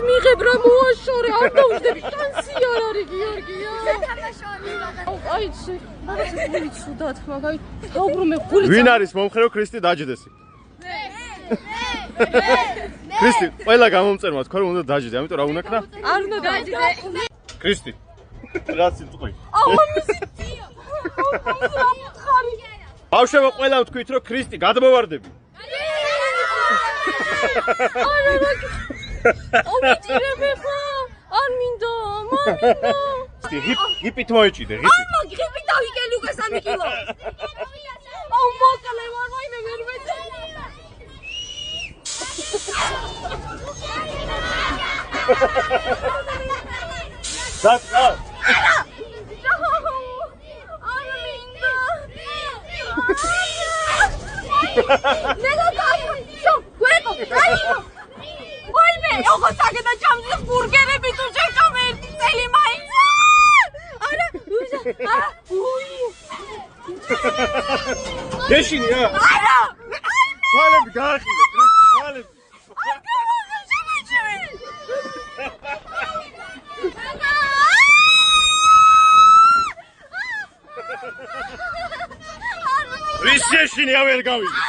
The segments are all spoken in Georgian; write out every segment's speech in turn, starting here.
მიღებ რა მოაშორე არ დავждები შანსი არ არის გიორგია აიცი მაგას ცუდად მაგაი თავბრომე გული ვინ არის მომხრეო ქრისტი დაჯდესი ქრისტი ყველა გამომწერმა თქვა რომ უნდა დაჯდე ამიტომ რა უნაქნა არ უნდა დაჯდე ქრისტი რა სიტყვი ბავშვებო ყველა ვთქვით რომ ქრისტი გადმოვარდები არა რა ომიჯირებება არ მინდა მამინდა ჰიპით მოეჭიდე ჰიპით ამა გრიპით დავიკელი უკვე 3 კილო აუ მოკლე ვარ ვაიმე ვერ მეძე დაკა ნელა შო გვეკო რაიო ვაიმე როგორ საგედა ჩამზე ბურგერები თუ შეჭამ ერთი წელი მაინც არა არა უი გეშინია არა თვალები გაახილე თვალები არ გამოგეშინე ვის შეშინია ვერ გავიგე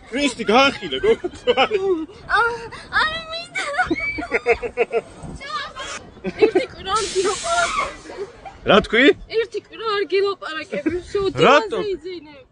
ქრისტი გაახილე გოგოთვალე არ მინდა ერთი კვირა არ გილაპარაკები რა თქვი ერთი კვირა არ გილაპარაკები შო რატო? დაზე იძინებ